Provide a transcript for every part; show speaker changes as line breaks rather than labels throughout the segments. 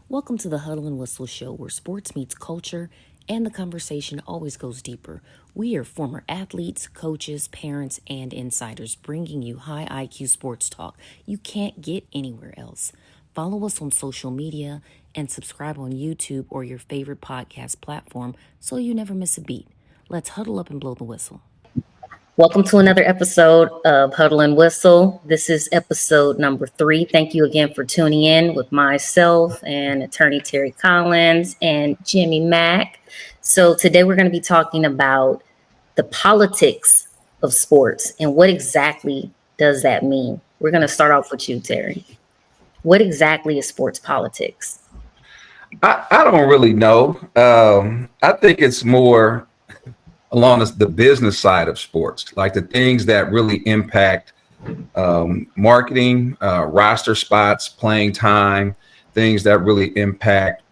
Welcome to the Huddle and Whistle show where sports meets culture and the conversation always goes deeper. We are former athletes, coaches, parents, and insiders bringing you high IQ sports talk you can't get anywhere else. Follow us on social media and subscribe on YouTube or your favorite podcast platform so you never miss a beat. Let's huddle up and blow the whistle. Welcome to another episode of Huddle and Whistle. This is episode number 3. Thank you again for tuning in with myself and attorney Terry Collins and Jimmy Mack. So today we're going to be talking about the politics of sports and what exactly does that mean? We're going to start off with you, Terry. What exactly is sports politics?
I don't really know. I think it's more along the business side of sports, like the things that really impact marketing, roster spots, playing time, things that really impact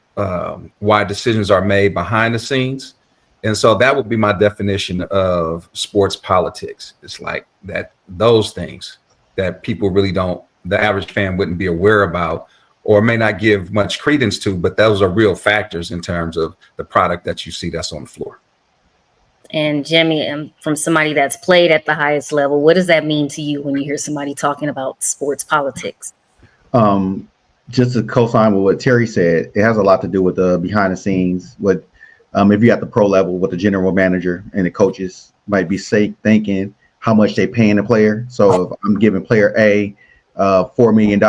why decisions are made behind the scenes. And so that would be my definition of sports politics. It's like that, those things that people really don't, the average fan wouldn't be aware about or may not give much credence to, but those are real factors in terms of the product that you see that's on the floor.
And Jimmy, from somebody that's played at the highest level, what does that mean to you when you hear somebody talking about sports politics?
Just to co-sign with what Terry said, it has a lot to do with the behind the scenes. What if you're at the pro level, what the general manager and the coaches might be thinking how much they paying the player. So if I'm giving player A $4 million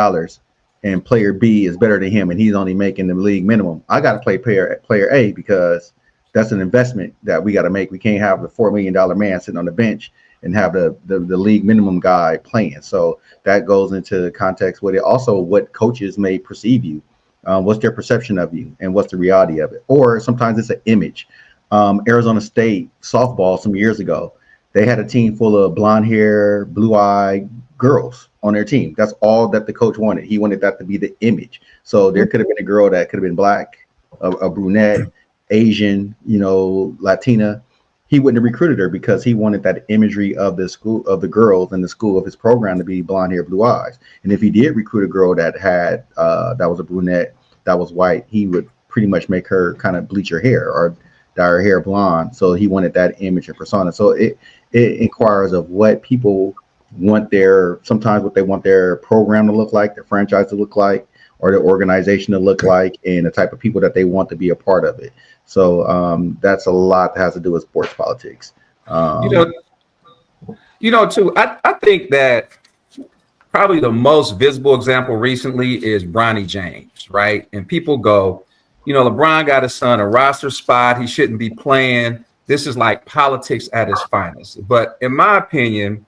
and player B is better than him and he's only making the league minimum, I got to play player A because that's an investment that we got to make. We can't have the $4 million man sitting on the bench and have the league minimum guy playing. So that goes into the context with it. Also, what coaches may perceive you, what's their perception of you, and what's the reality of it. Or sometimes it's an image. Arizona State softball some years ago, they had a team full of blonde hair, blue-eyed girls on their team. That's all that the coach wanted. He wanted that to be the image. So there could have been a girl that could have been black, a brunette, Asian, Latina. He wouldn't have recruited her because he wanted that imagery of the school, of the girls in the school of his program to be blonde hair, blue eyes. And if he did recruit a girl that had that was a brunette, that was white, he would pretty much make her kind of bleach her hair or dye her hair blonde. So he wanted that image and persona. So it inquires of what people want sometimes what they want their program to look like, their franchise to look like, or the organization to look like, and the type of people that they want to be a part of it. So that's a lot that has to do with sports politics.
Too, I think that probably the most visible example recently is Bronny James, right? And people go, LeBron got his son a roster spot. He shouldn't be playing. This is like politics at its finest. But in my opinion,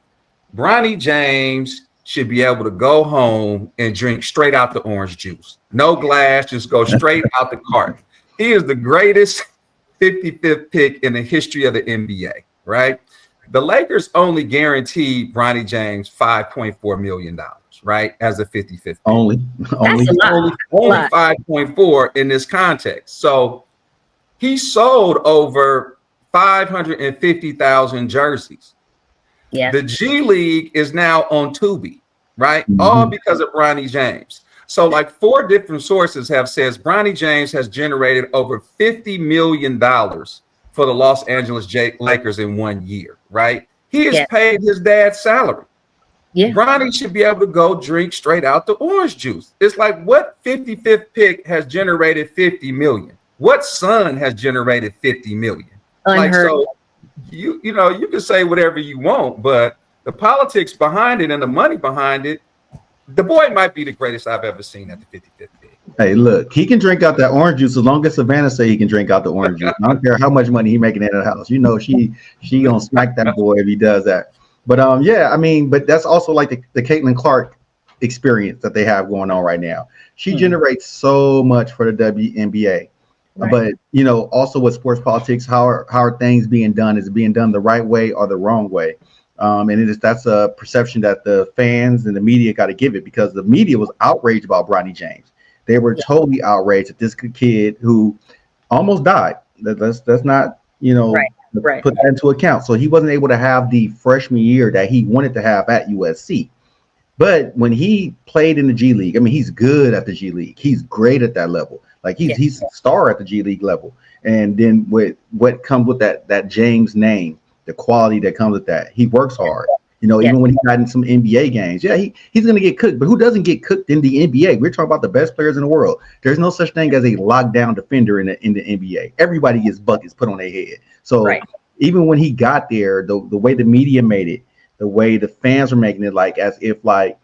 Bronny James should be able to go home and drink straight out the orange juice. No glass, just go straight out the carton. He is the greatest 55th pick in the history of the NBA, right? The Lakers only guaranteed Bronny James $5.4 million, right? As a 55th pick.
Only
5.4 in this context. So he sold over 550,000 jerseys.
Yeah.
The G League is now on Tubi, right?
Mm-hmm.
All because of Bronny James. So like 4 different sources have said Bronny James has generated over $50 million for the Los Angeles Lakers in 1 year, right? He has paid his dad's salary.
Yeah.
Bronny should be able to go drink straight out the orange juice. It's like, what 55th pick has generated 50 million? What son has generated 50 million?
Unheard.
Like, so you can say whatever you want, but the politics behind it and the money behind it, the boy might be the greatest I've ever seen at the 55th pick.
Hey, look, he can drink out that orange juice as long as Savannah say he can drink out the orange juice. I don't care how much money he making in the house. She gonna smack that boy if he does that. But but that's also like the Caitlin Clark experience that they have going on right now. She generates so much for the WNBA. Right. But also with sports politics, how are things being done? Is it being done the right way or the wrong way? And that's a perception that the fans and the media got to give it, because the media was outraged about Bronny James. They were totally outraged at this kid who almost died. That's not put that into account. So he wasn't able to have the freshman year that he wanted to have at USC. But when he played in the G League, I mean, he's good at the G League. He's great at that level. Like he's a star at the G League level. And then with what comes with that James name, the quality that comes with that, he works hard. You know, even when he got in some NBA games, he's going to get cooked. But who doesn't get cooked in the NBA? We're talking about the best players in the world. There's no such thing as a lockdown defender in the NBA. Everybody gets buckets put on their head. So even when he got there, the way the media made it, the way the fans were making it, like as if like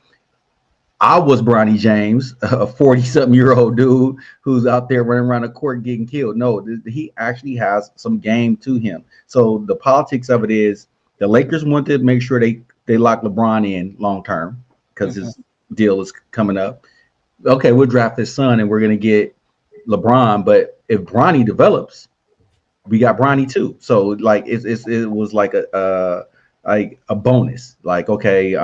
I was Bronny James, a 40-something-year-old dude who's out there running around the court getting killed. No, he actually has some game to him. So the politics of it is the Lakers want to make sure they lock LeBron in long term because his deal is coming up. Okay, we'll draft his son and we're going to get LeBron. But if Bronny develops, we got Bronny too. So like it was like a bonus. Like, okay,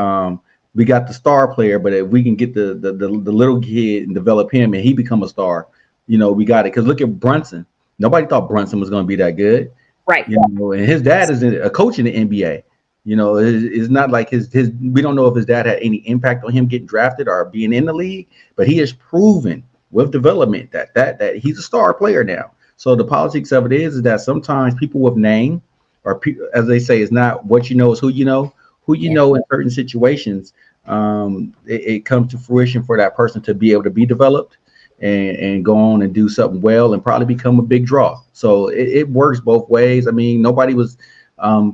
we got the star player, but if we can get the little kid and develop him and he become a star, you know, we got it. Because look at Brunson. Nobody thought Brunson was going to be that good.
Right.
You know, and his dad is a coach in the NBA. You know, it's not like his we don't know if his dad had any impact on him getting drafted or being in the league, but he has proven with development that he's a star player now. So the politics of it is that sometimes people with name, or as they say, it's not what you know, is who you know. Who you know in certain situations, it comes to fruition for that person to be able to be developed and go on and do something well and probably become a big draw. So it works both ways. I mean, nobody was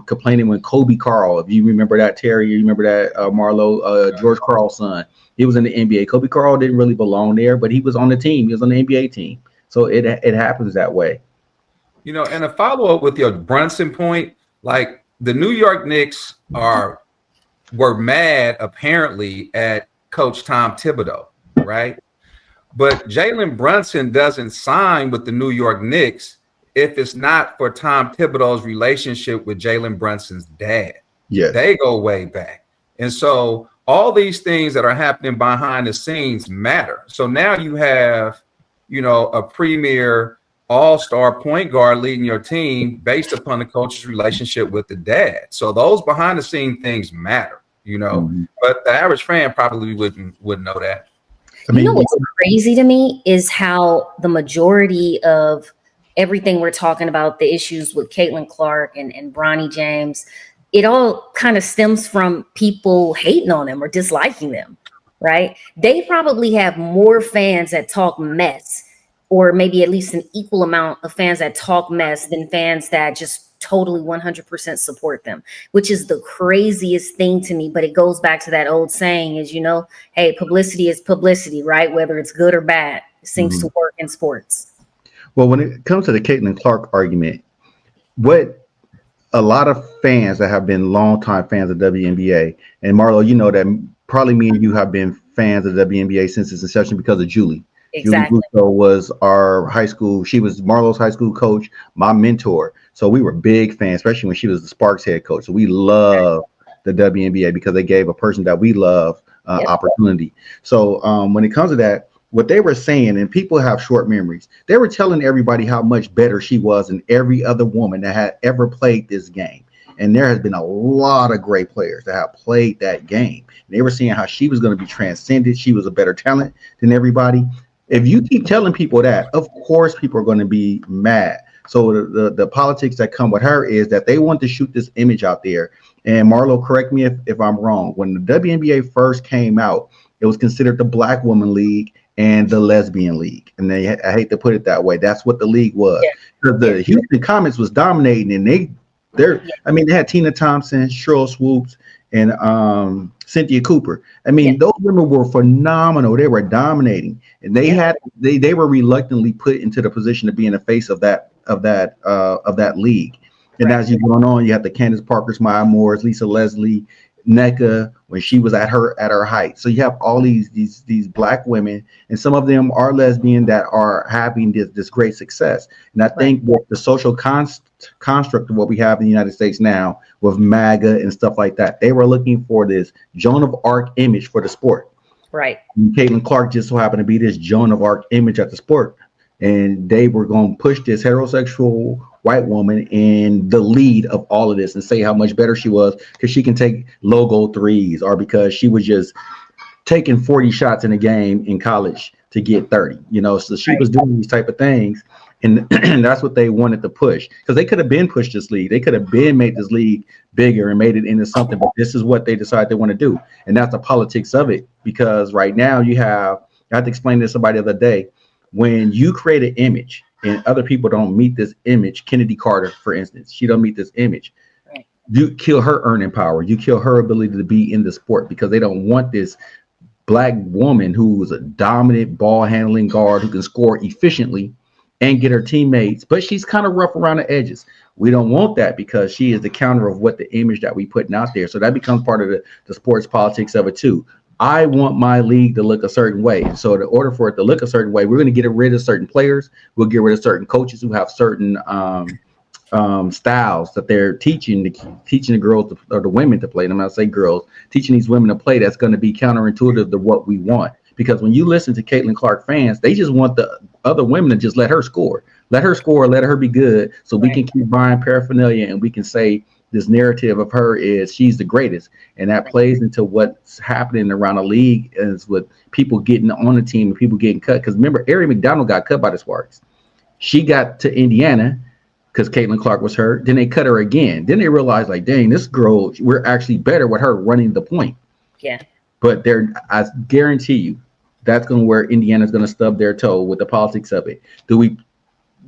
complaining when Kobe Carl, if you remember that, Terry, you remember that, Marlo, George Karl's son, he was in the NBA. Kobe Carl didn't really belong there, but he was on the team. He was on the NBA team. So it happens that way.
You know, and a follow-up with your Brunson point, like the New York Knicks were mad apparently at Coach Tom Thibodeau, right? But Jalen Brunson doesn't sign with the New York Knicks if it's not for Tom Thibodeau's relationship with Jalen Brunson's dad.
Yeah,
they go way back. And so all these things that are happening behind the scenes matter. So now you have, you know, a premier all-star point guard leading your team based upon the coach's relationship with the dad. So those behind the scene things matter, you know, but the average fan probably wouldn't know that.
I mean, you know what's crazy to me is how the majority of everything we're talking about, the issues with Caitlin Clark and Bronny James, it all kind of stems from people hating on them or disliking them, right? They probably have more fans that talk mess, or maybe at least an equal amount of fans that talk mess than fans that just totally 100% support them, which is the craziest thing to me. But it goes back to that old saying is, you know, hey, publicity is publicity, right? Whether it's good or bad, it seems to work in sports.
Well, when it comes to the Caitlin Clark argument, what a lot of fans that have been longtime fans of WNBA, and Marlo, you know that probably me and you have been fans of WNBA since its inception because of Julie.
Exactly.
Julie Busso was our high school. She was Marlo's high school coach, my mentor. So we were big fans, especially when she was the Sparks head coach. So we love the WNBA because they gave a person that we love opportunity. So when it comes to that, what they were saying, and people have short memories, they were telling everybody how much better she was than every other woman that had ever played this game. And there has been a lot of great players that have played that game. They were saying how she was going to be transcended. She was a better talent than everybody. If you keep telling people that, of course, people are going to be mad. So the politics that come with her is that they want to shoot this image out there. And Marlo, correct me if I'm wrong. When the WNBA first came out, it was considered the Black Woman League and the Lesbian League. And I hate to put it that way. That's what the league was. Because the Houston Comets was dominating, and they had Tina Thompson, Cheryl Swoops, and Cynthia Cooper. I mean, those women were phenomenal. They were dominating, and they were reluctantly put into the position to be in the face of that league. And as you're going on, you have the Candace Parkers, Maya Moores, Lisa Leslie, NECA when she was at her height. So you have all these Black women, and some of them are lesbian that are having this great success. And I think with the social construct of what we have in the United States now with MAGA and stuff like that, they were looking for this Joan of Arc image for the sport.
Right.
And Caitlin Clark just so happened to be this Joan of Arc image at the sport. And they were going to push this heterosexual white woman in the lead of all of this and say how much better she was because she can take logo threes, or because she was just taking 40 shots in a game in college to get 30. So she was doing these type of things, and that's what they wanted to push, because they could have been pushed this league. They could have been made this league bigger and made it into something, but this is what they decided they want to do, and that's the politics of it. Because right now I had to explain this to somebody the other day. When you create an image and other people don't meet this image, Kennedy Carter, for instance, she don't meet this image.
Right.
You kill her earning power. You kill her ability to be in the sport, because they don't want this black woman who is a dominant ball handling guard who can score efficiently and get her teammates, but she's kind of rough around the edges. We don't want that, because she is the counter of what the image that we putting out there. So that becomes part of the sports politics of it too. I want my league to look a certain way. So in order for it to look a certain way, we're going to get rid of certain players. We'll get rid of certain coaches who have certain styles that they're teaching the girls or the women to play. And I'm not saying girls, teaching these women to play that's going to be counterintuitive to what we want. Because when you listen to Caitlin Clark fans, they just want the other women to just let her score, let her be good, so we can keep buying paraphernalia, and we can say this narrative of her is she's the greatest. And that plays into what's happening around the league, is with people getting on the team and people getting cut. Because remember, Ari McDonald got cut by the Sparks. She got to Indiana because Caitlin Clark was hurt. Then they cut her again. Then they realized, like, dang, this girl, we're actually better with her running the point.
Yeah.
But I guarantee you, that's going to where Indiana's going to stub their toe with the politics of it. Do we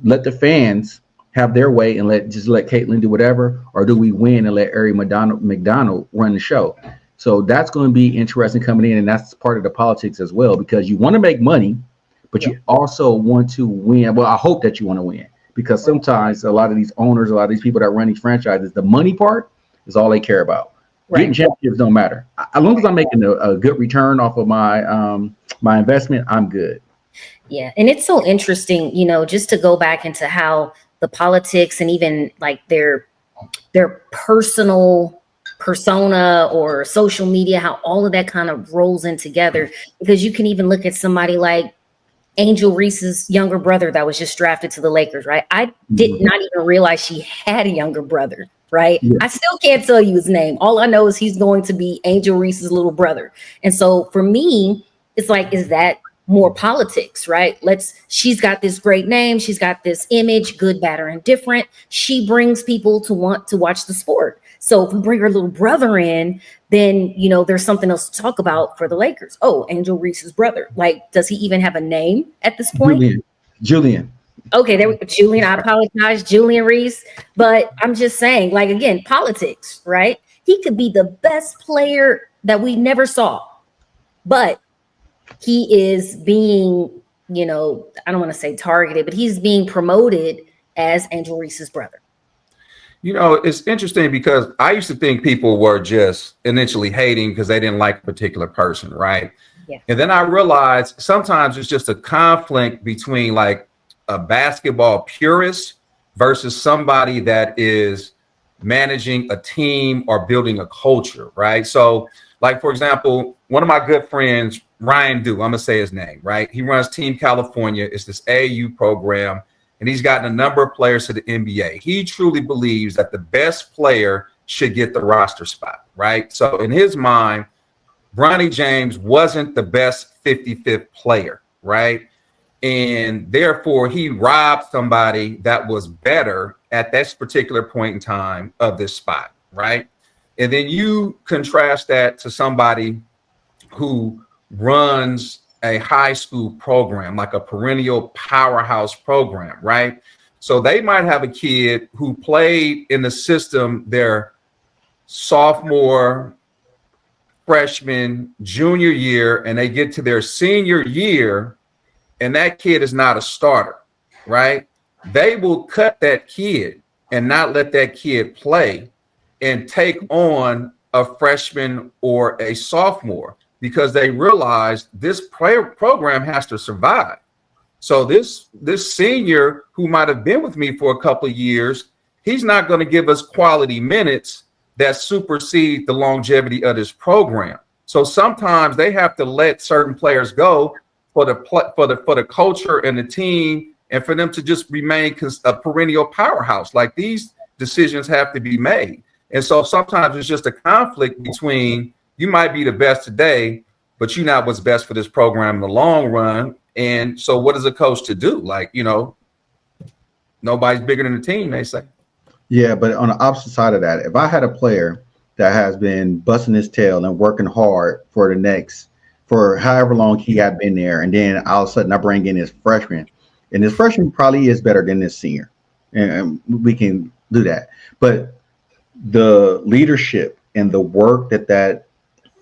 let the fans have their way and let Caitlin do whatever, or do we win and let Ari McDonald run the show? So that's going to be interesting coming in, and that's part of the politics as well, because you want to make money, but you also want to win. Well, I hope that you want to win, because sometimes a lot of these owners, a lot of these people that run these franchises, the money part is all they care about. Getting championships don't matter. As long as I'm making a good return off of my my investment, I'm good.
Yeah, and it's so interesting, just to go back into how the politics and even like their personal persona or social media, how all of that kind of rolls in together. Because you can even look at somebody like Angel Reese's younger brother that was just drafted to the Lakers, right? I did not even realize she had a younger brother, right? Yeah. I still can't tell you his name. All I know is he's going to be Angel Reese's little brother. And so for me, it's like, is that more politics, right? She's got this great name. She's got this image, good, bad, or indifferent. She brings people to want to watch the sport. So if we bring her little brother in, then, there's something else to talk about for the Lakers. Oh, Angel Reese's brother. Like, does he even have a name at this point?
Julian.
Okay, there we go. Julian, I apologize, Julian Reese. But I'm just saying, like, again, politics, right? He could be the best player that we never saw, but he is being, I don't want to say targeted, but he's being promoted as Angel Reese's brother.
It's interesting because I used to think people were just initially hating because they didn't like a particular person, right?
Yeah.
And then I realized sometimes it's just a conflict between like a basketball purist versus somebody that is managing a team or building a culture, right? So, like, for example, one of my good friends, Ryan Dew, I'm going to say his name, right? He runs Team California. It's this AAU program, and he's gotten a number of players to the NBA. He truly believes that the best player should get the roster spot, right? So in his mind, Bronny James wasn't the best 55th player, right? And therefore, he robbed somebody that was better at this particular point in time of this spot, right? And then you contrast that to somebody who runs a high school program, like a perennial powerhouse program, right? So they might have a kid who played in the system their sophomore, freshman, junior year, and they get to their senior year, and that kid is not a starter, right? They will cut that kid and not let that kid play and take on a freshman or a sophomore, because they realize this program has to survive. So this senior who might have been with me for a couple of years, he's not going to give us quality minutes that supersede the longevity of this program. So sometimes they have to let certain players go for the culture and the team, and for them to just remain a perennial powerhouse. Like, these decisions have to be made. And so sometimes it's just a conflict between, you might be the best today, but you're not what's best for this program in the long run. And so what is a coach to do? Like, nobody's bigger than the team, they say.
Yeah, but on the opposite side of that, if I had a player that has been busting his tail and working hard for however long he had been there, and then all of a sudden I bring in his freshman, and his freshman probably is better than this senior, and we can do that. But the leadership and the work that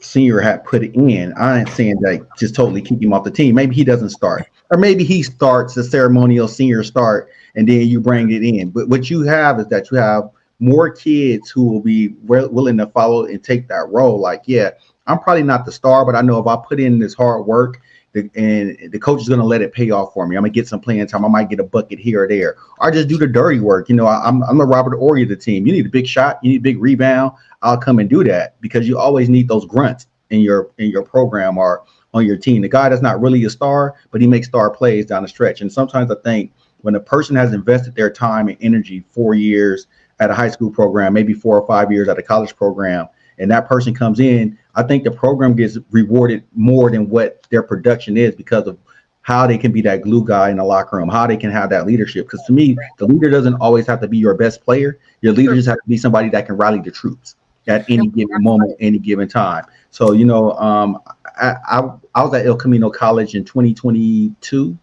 senior had put in, I ain't saying that just totally keep him off the team. Maybe he doesn't start, or maybe he starts the ceremonial senior start, and then you bring it in. But what you have is that you have more kids who will be willing to follow and take that role. Like, yeah, I'm probably not the star, but I know if I put in this hard work, and the coach is going to let it pay off for me. I'm going to get some playing time. I might get a bucket here or there, or just do the dirty work. I'm the Robert Horry of the team. You need a big shot. You need a big rebound. I'll come and do that, because you always need those grunts in your program or on your team. The guy that's not really a star, but he makes star plays down the stretch. And sometimes I think when a person has invested their time and energy 4 years at a high school program, maybe 4 or 5 years at a college program, and that person comes in, I think the program gets rewarded more than what their production is, because of how they can be that glue guy in the locker room, how they can have that leadership. Because to me, the leader doesn't always have to be your best player. Your leader just has to be somebody that can rally the troops at any given moment, any given time. So, I was at El Camino College in 2022,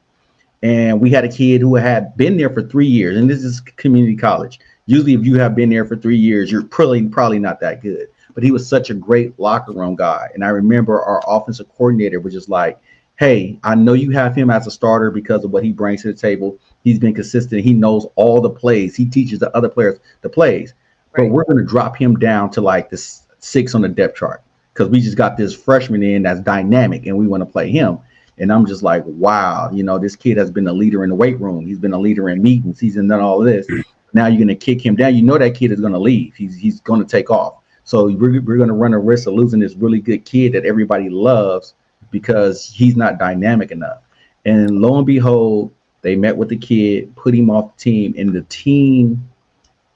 and we had a kid who had been there for 3 years, and this is community college. Usually if you have been there for 3 years, you're probably not that good. But he was such a great locker room guy. And I remember our offensive coordinator was just like, hey, I know you have him as a starter because of what he brings to the table. He's been consistent. He knows all the plays. He teaches the other players the plays. Right. But we're going to drop him down to like this 6 on the depth chart, because we just got this freshman in that's dynamic and we want to play him. And I'm just like, wow, this kid has been a leader in the weight room. He's been a leader in meetings. He's done all of this. Now you're going to kick him down. That kid is going to leave. He's going to take off. So we're going to run a risk of losing this really good kid that everybody loves because he's not dynamic enough. And lo and behold, they met with the kid, put him off the team, and the team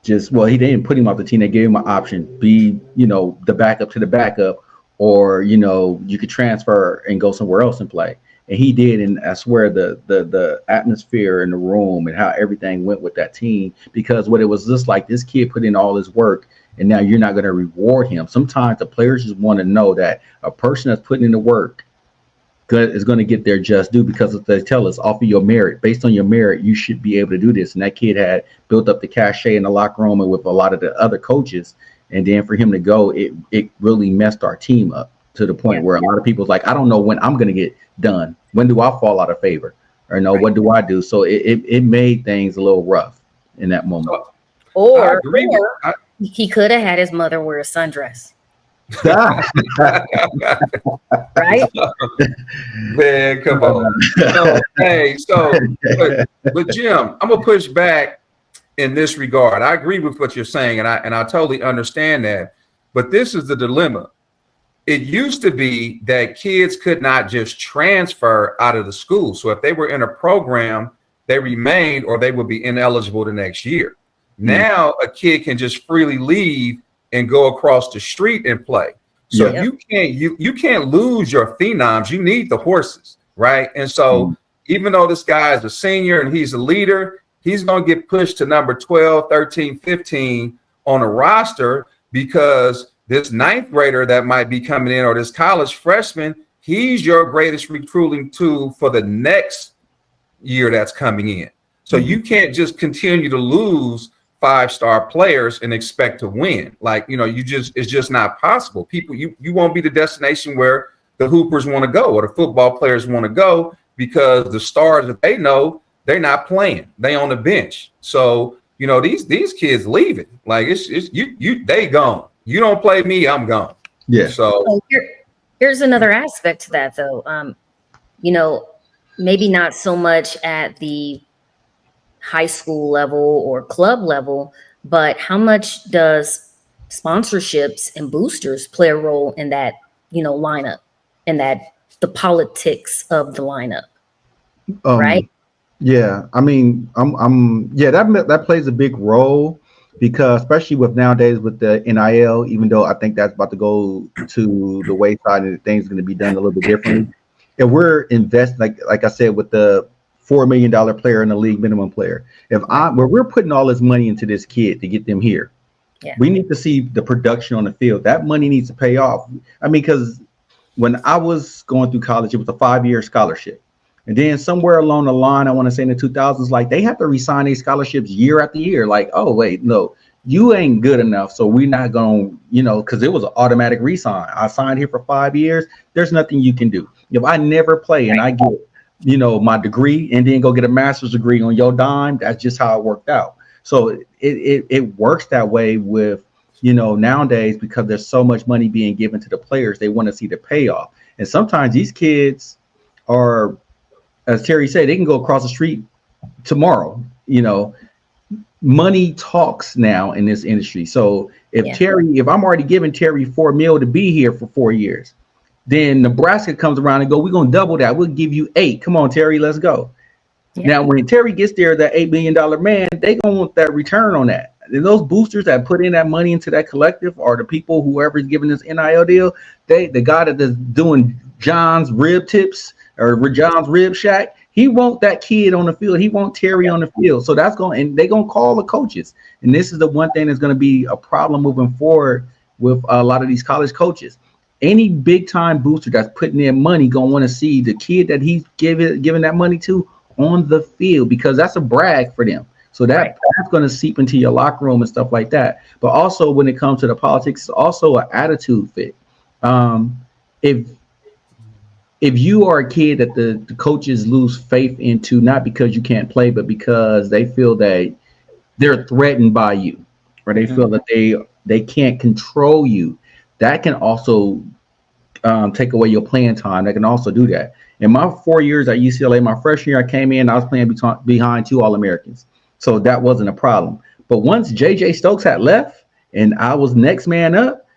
he didn't put him off the team. They gave him an option, be, the backup to the backup, or, you could transfer and go somewhere else and play. And he did. And I swear the atmosphere in the room and how everything went with that team, because what it was just like, this kid put in all his work, and now you're not going to reward him. Sometimes the players just want to know that a person that's putting in the work is going to get their just due, because they tell us off of your merit, based on your merit, you should be able to do this. And that kid had built up the cachet in the locker room and with a lot of the other coaches. And then for him to go, it really messed our team up to the point where a lot of people's like, I don't know when I'm going to get done. When do I fall out of favor? Or no, what do I do? So it made things a little rough in that moment.
Or he could have had his mother wear a sundress. Right?
Man, come on. But Jim, I'm gonna push back in this regard. I agree with what you're saying, and I totally understand that. But this is the dilemma. It used to be that kids could not just transfer out of the school. So if they were in a program, they remained, or they would be ineligible the next year. Now a kid can just freely leave and go across the street and play. So you can't lose your phenoms. You need the horses, right? And so even though this guy is a senior and he's a leader, he's going to get pushed to number 12, 13, 15 on a roster, because this ninth grader that might be coming in, or this college freshman, he's your greatest recruiting tool for the next year that's coming in. So you can't just continue to lose 5-star players and expect to win. Like, it's just not possible. People, you won't be the destination where the hoopers want to go, or the football players want to go, because the stars that they know, they're not playing. They on the bench. So, these kids leaving. Like, it's they gone. You don't play me, I'm gone. Yeah. So
here's another aspect to that, though. Maybe not so much at the high school level or club level, but how much does sponsorships and boosters play a role in that, lineup, and the politics of the lineup, right?
Yeah, I mean, that plays a big role, because especially with nowadays with the NIL, even though I think that's about to go to the wayside and things are going to be done a little bit differently. If we're investing, like I said, with the $4 million player and the league minimum player, where we're putting all this money into this kid to get them here, we need to see the production on the field. That money needs to pay off. I mean, because when I was going through college, it was a 5-year scholarship. And then somewhere along the line, I want to say in the 2000s, like they have to resign these scholarships year after year. Like, oh, wait, no, you ain't good enough. So we're not going to, because it was an automatic resign. I signed here for 5 years. There's nothing you can do. If I never play and I get, my degree and then go get a master's degree on your dime, that's just how it worked out. So it works that way with, nowadays, because there's so much money being given to the players, they want to see the payoff. And sometimes these kids are, as Terry said, they can go across the street tomorrow. Money talks now in this industry. So if I'm already giving Terry $4 million to be here for 4 years, then Nebraska comes around and go, we're going to double that. We'll give you 8. Come on, Terry, let's go. Yeah. Now, when Terry gets there, that $8 million man, they going to want that return on that. And those boosters that put in that money into that collective are the people, whoever's giving this NIL deal, the guy that is doing John's rib tips or John's rib shack, he want that kid on the field. He want Terry on the field. So they're going to call the coaches. And this is the one thing that's going to be a problem moving forward with a lot of these college coaches. Any big time booster that's putting in money going to want to see the kid that he's giving that money to on the field, because that's a brag for them. So that's going to seep into your locker room and stuff like that. But also when it comes to the politics, it's also an attitude fit. If you are a kid that the coaches lose faith into, not because you can't play, but because they feel that they're threatened by you, or they feel that they can't control you, that can also take away your playing time. They can also do that. In my 4 years at UCLA, my freshman year, I came in, I was playing behind 2 All-Americans. So that wasn't a problem. But once J.J. Stokes had left and I was next man up,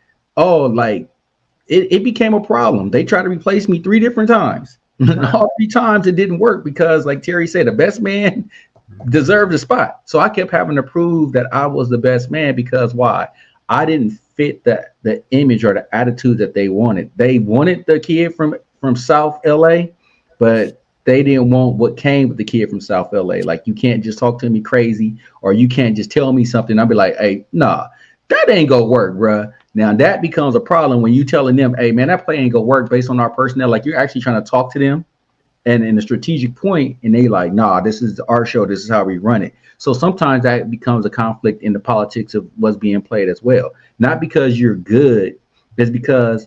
it became a problem. They tried to replace me 3 different times. All 3 times it didn't work because, like Terry said, the best man deserved a spot. So I kept having to prove that I was the best man because why? I didn't fit the image or the attitude that they wanted. They wanted the kid from South LA, but they didn't want what came with the kid from South LA. Like, you can't just talk to me crazy, or you can't just tell me something. I'll be like, hey, nah, that ain't gonna work, bruh. Now that becomes a problem when you telling them, hey man, that play ain't gonna work based on our personnel. Like, you're actually trying to talk to them and in a strategic point, and they like, nah, this is our show, this is how we run it. So sometimes that becomes a conflict in the politics of what's being played as well. Not because you're good, it's because,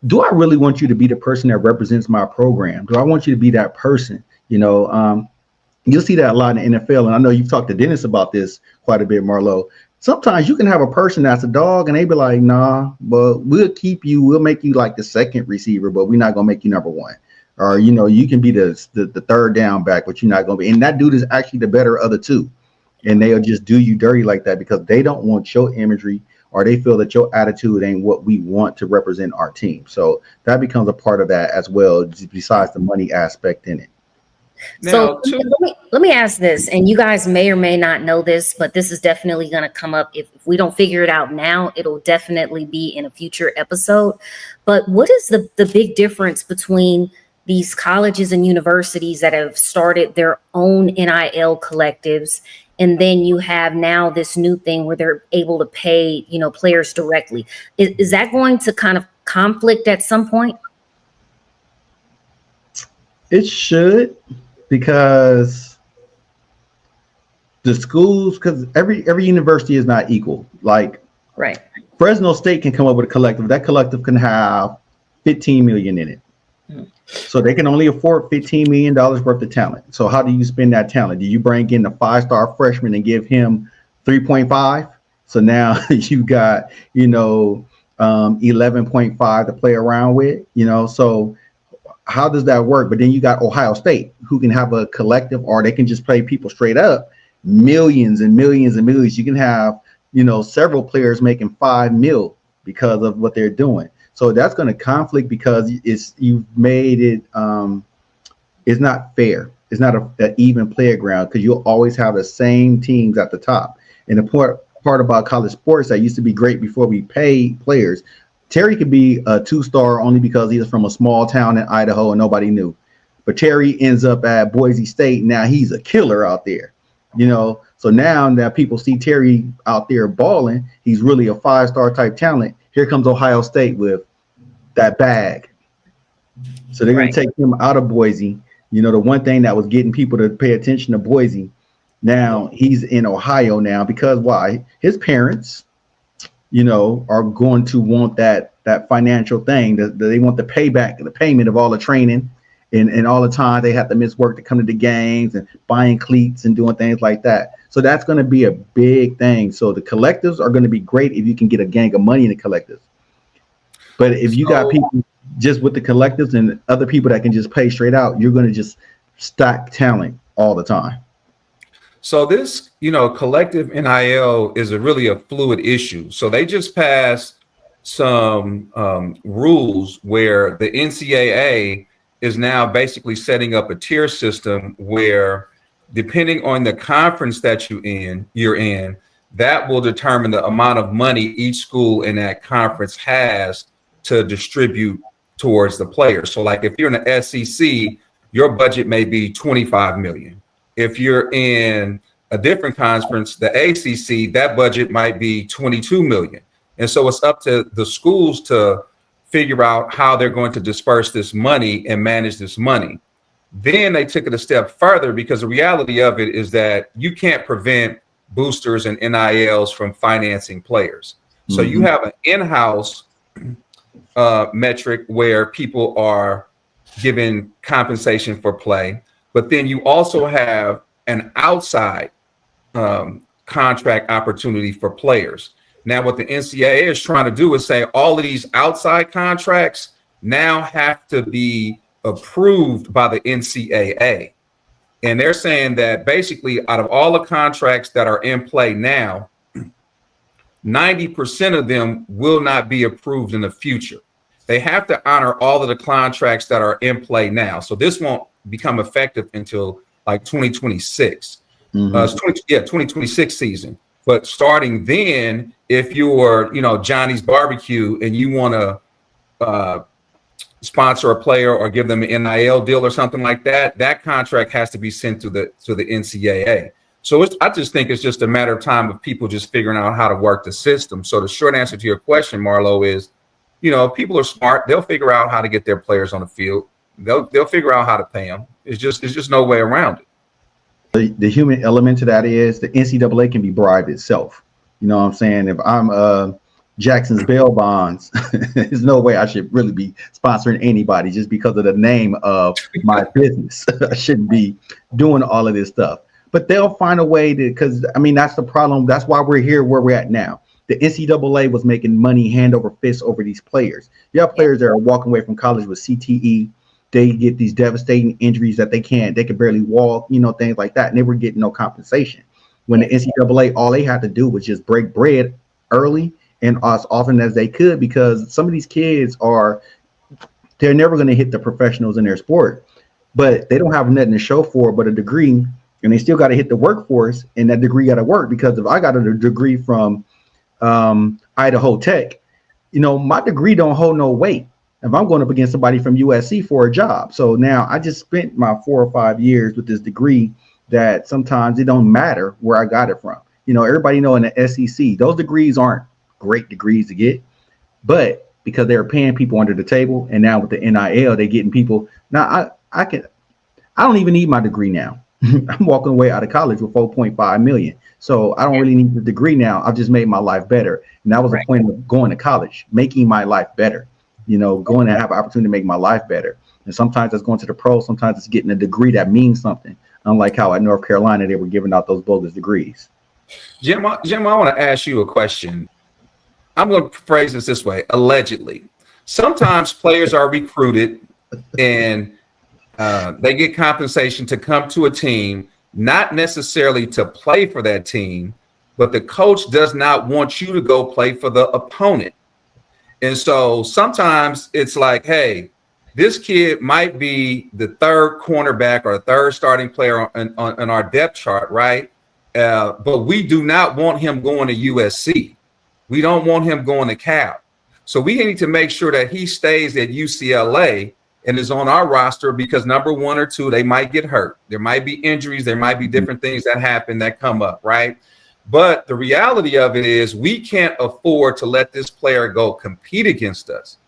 do I really want you to be the person that represents my program? Do I want you to be that person? You'll see that a lot in the NFL, and I know you've talked to Dennis about this quite a bit, Marlo. Sometimes you can have a person that's a dog and they be like, nah, but we'll keep you, we'll make you like the second receiver, but we're not gonna make you number 1. Or, you can be the third down back, but you're not gonna be. And that dude is actually the better of the 2. And they'll just do you dirty like that because they don't want your imagery, or they feel that your attitude ain't what we want to represent our team. So that becomes a part of that as well, besides the money aspect in it.
So let me ask this, and you guys may or may not know this, but this is definitely going to come up. If we don't figure it out now, it'll definitely be in a future episode. But what is the big difference between these colleges and universities that have started their own NIL collectives, and then you have now this new thing where they're able to pay, players directly? Is that going to kind of conflict at some point?
It should, because the schools, because every university is not equal. Like,
right,
Fresno State can come up with a collective. That collective can have 15 million in it. So they can only afford $15 million worth of talent. So how do you spend that talent? Do you bring in a 5-star freshman and give him 3.5? So now you got, 11.5 to play around with, so how does that work? But then you got Ohio State, who can have a collective, or they can just pay people straight up millions and millions and millions. You can have, several players making $5 million because of what they're doing. So that's going to conflict because you've made it, it's not fair. It's not an even playground because you'll always have the same teams at the top. And the part part about college sports that used to be great before we paid players. Terry could be a 2-star only because he was from a small town in Idaho and nobody knew. But Terry ends up at Boise State. Now he's a killer out there, So now that people see Terry out there balling, he's really a 5-star type talent. Here comes Ohio State with that bag. So they're going to take him out of Boise. The one thing that was getting people to pay attention to Boise. Now he's in Ohio now because why? His parents, are going to want that financial thing. That they want the payback, the payment of all the training and all the time they have to miss work to come to the games and buying cleats and doing things like that. So that's going to be a big thing. So the collectives are going to be great if you can get a gang of money in the collectives. But if you got people just with the collectives and other people that can just pay straight out, you're going to just stack talent all the time.
So this, collective NIL is really a fluid issue. So they just passed some rules where the NCAA is now basically setting up a tier system where, depending on the conference that you're in, that will determine the amount of money each school in that conference has to distribute towards the players. So like if you're in the SEC, your budget may be 25 million. If you're in a different conference, the ACC, that budget might be 22 million. And so it's up to the schools to figure out how they're going to disperse this money and manage this money. Then they took it a step further because the reality of it is that you can't prevent boosters and NILs from financing players. So you have an in-house metric where people are given compensation for play, but then you also have an outside contract opportunity for players. Now, what the NCAA is trying to do is say all of these outside contracts now have to be approved by the NCAA. And they're saying that basically out of all the contracts that are in play now, 90% of them will not be approved in the future. They have to honor all of the contracts that are in play now. So this won't become effective until like 2026. 2026 season. But starting then, if you're, Johnny's Barbecue and you want to sponsor a player or give them an NIL deal or something like that, that contract has to be sent to the NCAA. So I just think it's just a matter of time of people just figuring out how to work the system. So the short answer to your question, Marlo, is, people are smart. They'll figure out how to get their players on the field. They'll figure out how to pay them. It's just no way around it.
The human element to that is the NCAA can be bribed itself. You know what I'm saying? If I'm Jackson's bail bonds, there's no way I should really be sponsoring anybody just because of the name of my business. I shouldn't be doing all of this stuff. But they'll find a way to, because that's the problem. That's why we're here where we're at now. The NCAA was making money hand over fist over these players. You have players that are walking away from college with CTE. They get these devastating injuries that they can barely walk, things like that. And they were getting no compensation. When the NCAA, all they had to do was just break bread early and as often as they could, because some of these kids they're never going to hit the professionals in their sport, but they don't have nothing to show for but a degree, and they still got to hit the workforce, and that degree got to work. Because if I got a degree from Idaho Tech, my degree don't hold no weight if I'm going up against somebody from USC for a job. So now I just spent my 4 or 5 years with this degree that sometimes it don't matter where I got it from. Everybody in the SEC, those degrees aren't great degrees to get, but because they're paying people under the table, and now with the NIL, they're getting people. Now I don't even need my degree now. I'm walking away out of college with 4.5 million. So I don't really need the degree now. I've just made my life better. And that was the point of going to college, making my life better. Going to have an opportunity to make my life better. And sometimes it's going to the pros, sometimes it's getting a degree that means something. Unlike how at North Carolina, they were giving out those bogus degrees.
Jim, I want to ask you a question. I'm going to phrase this way, allegedly. Sometimes players are recruited and they get compensation to come to a team, not necessarily to play for that team, but the coach does not want you to go play for the opponent. And so sometimes it's like, hey, this kid might be the third cornerback or third starting player on our depth chart, right? but we do not want him going to USC. We don't want him going to Cal. So we need to make sure that he stays at UCLA and is on our roster, because number one or two, they might get hurt. There might be injuries. There might be different things that happen that come up, right? But the reality of it is we can't afford to let this player go compete against us.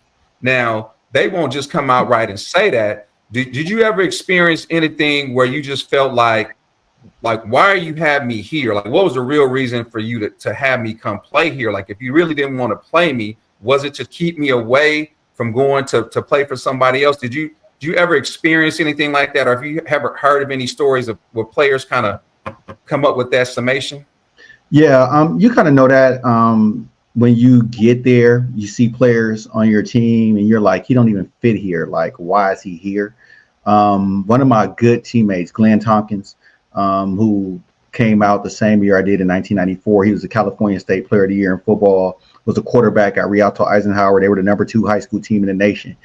Now, they won't just come out right and say that. Did you ever experience anything where you just felt like, why are you having me here? Like, what was the real reason for you to have me come play here? Like, if you really didn't want to play me, was it to keep me away from going to play for somebody else? Did you ever experience anything like that? Or have you ever heard of any stories of where players kind of come up with that summation?
Yeah, you kind of know that when you get there, you see players on your team and you're like, he don't even fit here. Like, why is he here? One of my good teammates, Glenn Tompkins, who came out the same year I did in 1994. He was the California State Player of the Year in football, was a quarterback at Rialto Eisenhower. They were the number 2 high school team in the nation.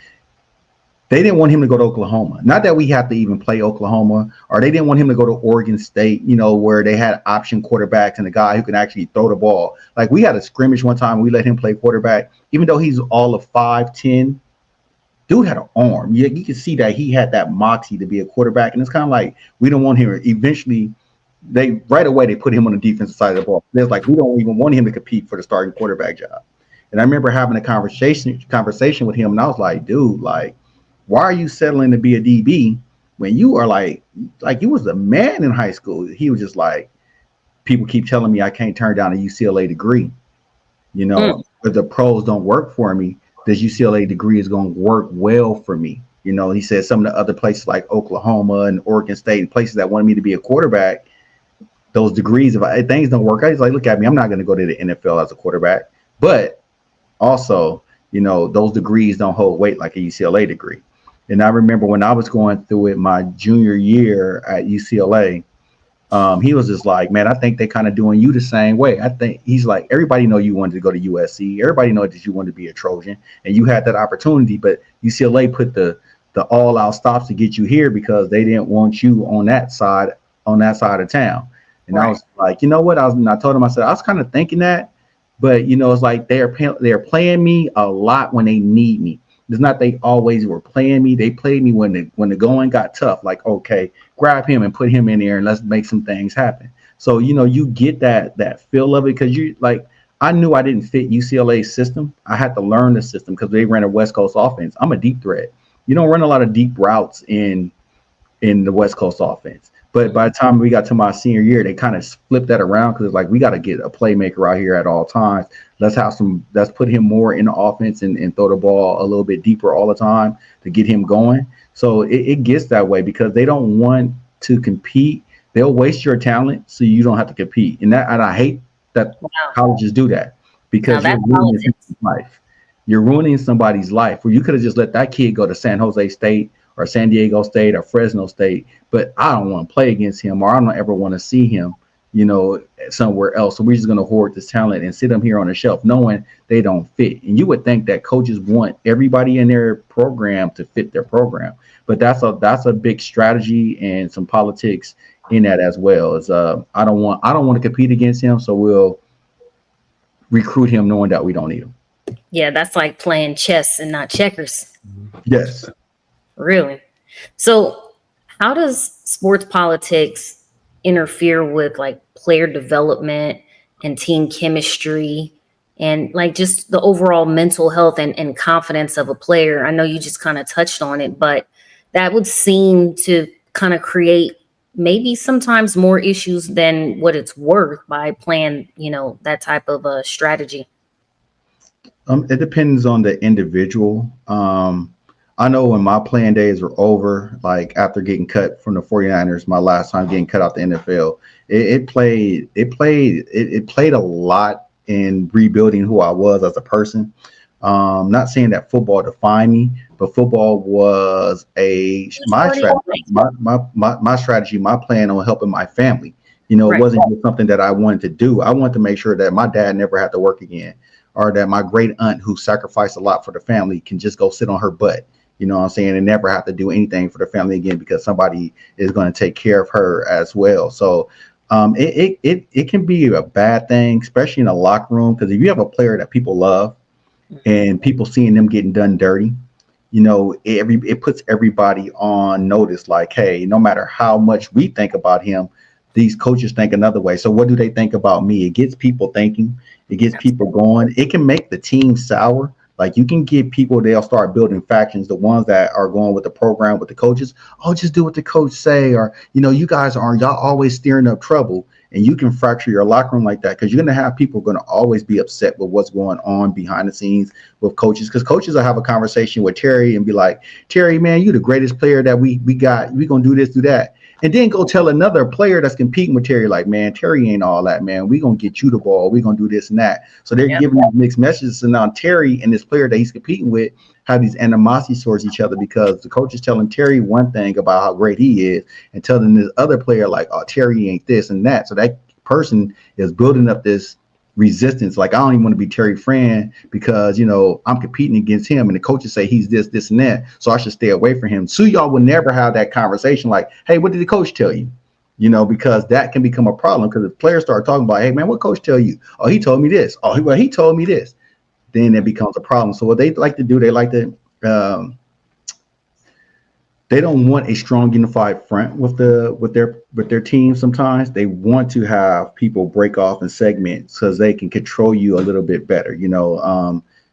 They didn't want him to go to Oklahoma. Not that we have to even play Oklahoma, or they didn't want him to go to Oregon State, where they had option quarterbacks and a guy who can actually throw the ball. Like, we had a scrimmage one time. We let him play quarterback, even though he's all of 5'10". Dude had an arm. You can see that he had that moxie to be a quarterback. And it's kind of like, we don't want him. Eventually, right away, they put him on the defensive side of the ball. It's like, we don't even want him to compete for the starting quarterback job. And I remember having a conversation with him, and I was like, dude, like, why are you settling to be a DB when you are like you was the man in high school? He was just like, people keep telling me I can't turn down a UCLA degree. If the pros don't work for me, this UCLA degree is going to work well for me. He said some of the other places like Oklahoma and Oregon State, places that wanted me to be a if those degrees, if things don't work out, he's like, look at me, I'm not going to go to the NFL as a quarterback. But also, those degrees don't hold weight like a UCLA degree. And I remember when I was going through it my junior year at UCLA, he was just like, man, I think they kind of doing you the same way. I think he's like, everybody know you wanted to go to USC. Everybody know that you wanted to be a Trojan and you had that opportunity, but UCLA put the all out stops to get you here because they didn't want you on that side of town. And right. I was like, you know what? I told him, I said, I was kind of thinking that, but it's like they're playing me a lot when they need me. It's not they always were playing me. They played me when the going got tough. Like, okay, grab him and put him in there and let's make some things happen. So, you get that feel of it because you like, I knew I didn't fit UCLA's system. I had to learn the system because they ran a West Coast offense. I'm a deep threat. You don't run a lot of deep routes in the West Coast offense. But by the time we got to my senior year, they kind of flipped that around because it's like, we got to get a playmaker out here at all times. Let's put him more in the offense and throw the ball a little bit deeper all the time to get him going. So it gets that way because they don't want to compete. They'll waste your talent so you don't have to compete. And I hate that colleges do that because you're ruining somebody's life. You're ruining somebody's life where you could have just let that kid go to San Jose State or San Diego State or Fresno State, but I don't want to play against him or I don't ever want to see him, somewhere else. So we're just going to hoard this talent and sit them here on the shelf knowing they don't fit. And you would think that coaches want everybody in their program to fit their program, but that's a big strategy and some politics in that as well. Is I don't want to compete against him, so we'll recruit him knowing that we don't need him.
Yeah, that's like playing chess and not checkers.
Yes.
Really? So how does sports politics interfere with like player development and team chemistry and like just the overall mental health and confidence of a player? I know you just kind of touched on it, but that would seem to kind of create maybe sometimes more issues than what it's worth by playing, that type of a strategy.
It depends on the individual. I know when my playing days were over, like after getting cut from the 49ers, my last time getting cut out the NFL, it played a lot in rebuilding who I was as a person. Not saying that football defined me, but football was my strategy, my plan on helping my family. It wasn't just something that I wanted to do. I wanted to make sure that my dad never had to work again, or that my great aunt who sacrificed a lot for the family can just go sit on her butt. You know what I'm saying? And never have to do anything for the family again because somebody is going to take care of her as well. So it can be a bad thing, especially in a locker room, because if you have a player that people love and people seeing them getting done dirty, it puts everybody on notice. Like, hey, no matter how much we think about him, these coaches think another way. So what do they think about me? It gets people thinking. It gets people going. It can make the team sour. Like, you can get people, they'll start building factions. The ones that are going with the program with the coaches, oh, just do what the coach say, or you guys y'all always stirring up trouble. And you can fracture your locker room like that, because you're going to have people going to always be upset with what's going on behind the scenes with coaches, because coaches will have a conversation with Terry and be like, Terry, man, you the greatest player that we got. We going to do this, do that. And then go tell another player that's competing with Terry, like, man, Terry ain't all that, man. We're going to get you the ball. We're going to do this and that. So they're giving these mixed messages. And now Terry and this player that he's competing with have these animosities towards each other, because the coach is telling Terry one thing about how great he is and telling this other player, like, oh, Terry ain't this and that. So that person is building up this resistance. Like, I don't even want to be Terry friend because, I'm competing against him, and the coaches say he's this, and that. So I should stay away from him. So y'all will never have that conversation like, hey, what did the coach tell you? Because that can become a problem, because if players start talking about, hey, man, what coach tell you? Oh, he told me this. Oh, well, he told me this. Then it becomes a problem. So what they like to do, they like to, they don't want a strong unified front with their team. Sometimes they want to have people break off in segments because they can control you a little bit better,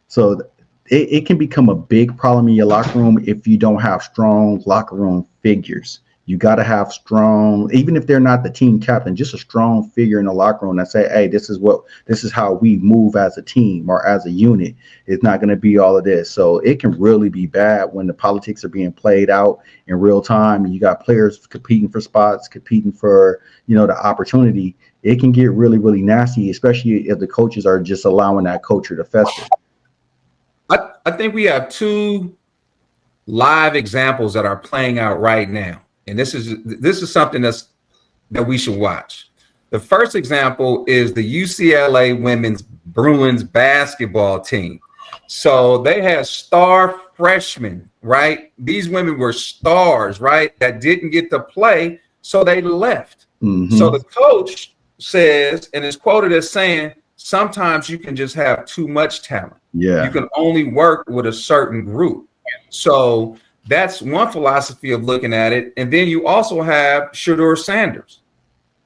so it can become a big problem in your locker room if you don't have strong locker room figures. You got to have strong, even if they're not the team captain, just a strong figure in the locker room that say, hey, this is how we move as a team or as a unit. It's not going to be all of this. So it can really be bad when the politics are being played out in real time and you got players competing for spots, competing for, the opportunity. It can get really, really nasty, especially if the coaches are just allowing that culture to fester.
I think we have two live examples that are playing out right now. And this is something that we should watch. The first example is the UCLA women's Bruins basketball team. So they had star freshmen, right? These women were stars, right? That didn't get to play, so they left. Mm-hmm. So the coach says, and is quoted as saying, sometimes you can just have too much talent. Yeah. You can only work with a certain group. So that's one philosophy of looking at it. And then you also have Shedeur Sanders.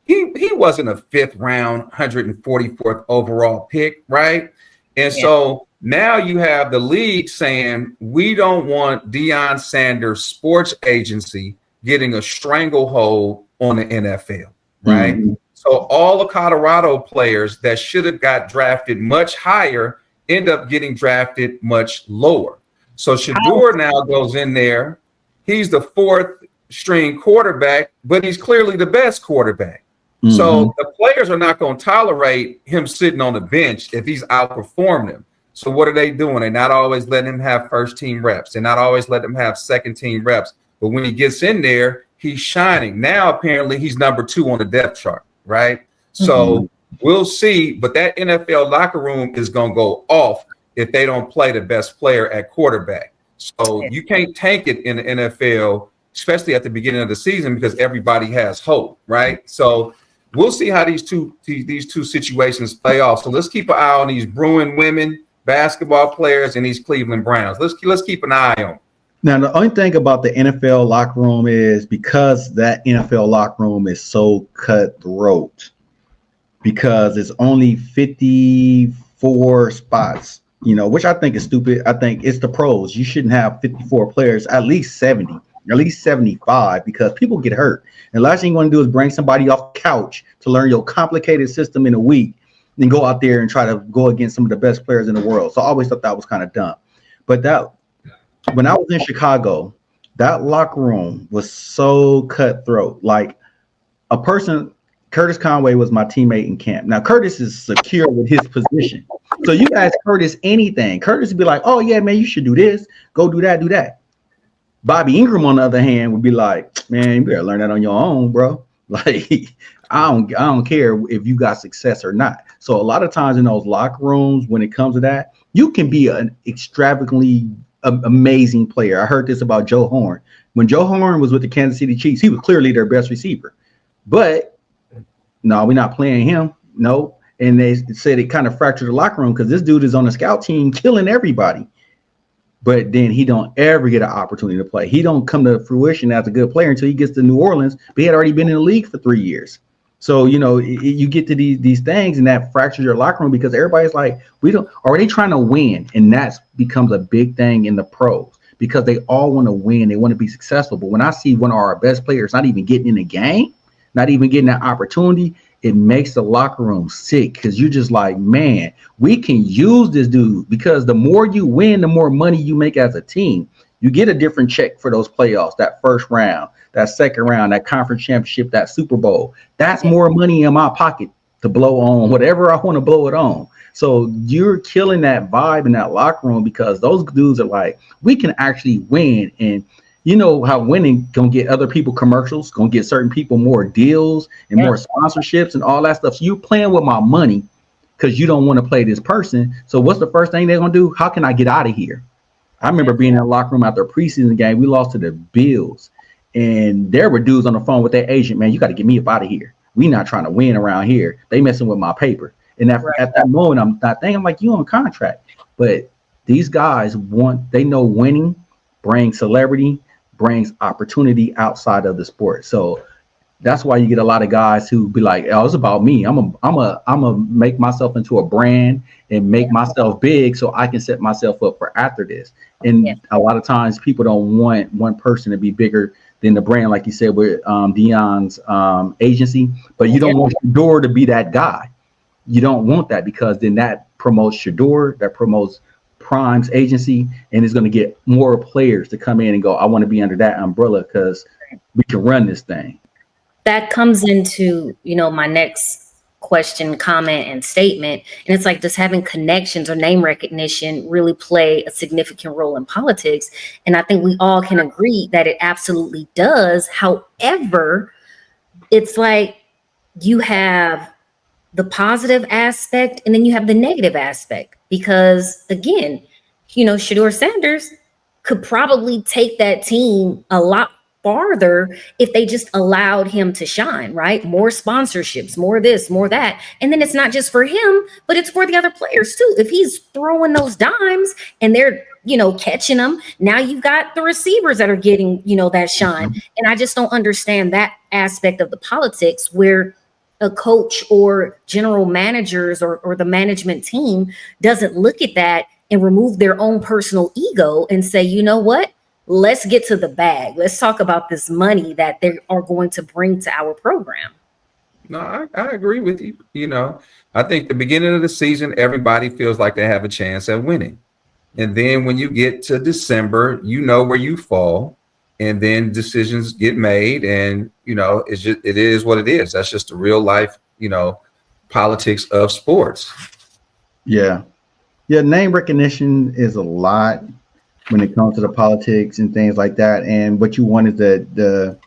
He wasn't a fifth round, 144th overall pick, right? And so now you have the league saying, we don't want Deion Sanders' sports agency getting a stranglehold on the NFL, right? Mm-hmm. So all the Colorado players that should have got drafted much higher end up getting drafted much lower. So Shedeur now goes in there. He's the fourth string quarterback, but he's clearly the best quarterback. Mm-hmm. So the players are not going to tolerate him sitting on the bench if he's outperformed them. So what are they doing? They're not always letting him have first team reps. They're not always letting him have second team reps. But when he gets in there, he's shining. Now, apparently, he's number 2 on the depth chart, right? Mm-hmm. So we'll see. But that NFL locker room is going to go off if they don't play the best player at quarterback. So you can't tank it in the NFL, especially at the beginning of the season, because everybody has hope, right? So we'll see how these two situations play off. So let's keep an eye on these Bruin women basketball players and these Cleveland Browns. Let's keep an eye on them.
Now, the only thing about the NFL locker room is because that NFL locker room is so cutthroat, because it's only 54 spots, which I think is stupid. I think it's the pros. You shouldn't have 54 players, at least 70, at least 75, because people get hurt. And the last thing you want to do is bring somebody off the couch to learn your complicated system in a week, then go out there and try to go against some of the best players in the world. So I always thought that was kind of dumb. But when I was in Chicago, that locker room was so cutthroat. Like a person, Curtis Conway was my teammate in camp. Now, Curtis is secure with his position. So you ask Curtis anything, Curtis would be like, oh, yeah, man, you should do this. Go do that, do that. Bobby Ingram, on the other hand, would be like, man, you better learn that on your own, bro. Like, I don't care if you got success or not. So a lot of times in those locker rooms, when it comes to that, you can be an extravagantly amazing player. I heard this about Joe Horn. When Joe Horn was with the Kansas City Chiefs, he was clearly their best receiver. But no, we're not playing him. No. And they said it kind of fractured the locker room because this dude is on the scout team killing everybody. But then he don't ever get an opportunity to play. He don't come to fruition as a good player until he gets to New Orleans. But he had already been in the league for 3 years. So, you get to these things and that fractures your locker room because everybody's like, are they trying to win? And that becomes a big thing in the pros because they all want to win. They want to be successful. But when I see one of our best players not even getting in the game, not even getting that opportunity, it makes the locker room sick because you're just like, man, we can use this dude because the more you win, the more money you make as a team. You get a different check for those playoffs, that first round, that second round, that conference championship, that Super Bowl. That's more money in my pocket to blow on whatever I want to blow it on. So you're killing that vibe in that locker room because those dudes are like, we can actually win. And you know how winning gonna get other people commercials, gonna get certain people more deals and more sponsorships and all that stuff. So you're playing with my money because you don't want to play this person. So what's the first thing they're gonna do? How can I get out of here? I remember being in the locker room after a preseason game. We lost to the Bills, and there were dudes on the phone with their agent. Man, you got to get me up out of here. We not trying to win around here. They messing with my paper. And at that moment, I'm like, you on contract. But these guys they know winning brings celebrity, brings opportunity outside of the sport. So that's why you get a lot of guys who be like, oh, it's about me. I'm a make myself into a brand and make myself big so I can set myself up for after this. And a lot of times people don't want one person to be bigger than the brand, like you said with Deion's agency, but you don't want Shador to be that guy. You don't want that because then that promotes Shador, that promotes Prime's agency, and it's going to get more players to come in and go, I want to be under that umbrella because we can run this thing.
That comes into, my next question, comment, and statement. And it's like, does having connections or name recognition really play a significant role in politics? And I think we all can agree that it absolutely does. However, it's like you have the positive aspect and then you have the negative aspect. Because again, Shador Sanders could probably take that team a lot farther if they just allowed him to shine, right? More sponsorships, more this, more that. And then it's not just for him, but it's for the other players too. If he's throwing those dimes and they're, catching them, now you've got the receivers that are getting, that shine. And I just don't understand that aspect of the politics where a coach or general managers or the management team doesn't look at that and remove their own personal ego and say, you know what? Let's get to the bag. Let's talk about this money that they are going to bring to our program.
No, I agree with you. I think the beginning of the season, everybody feels like they have a chance at winning. And then when you get to December, where you fall, and then decisions get made, and it is what it is. That's just the real life, politics of sports. Yeah.
Name recognition is a lot when it comes to the politics and things like that. And what you want is that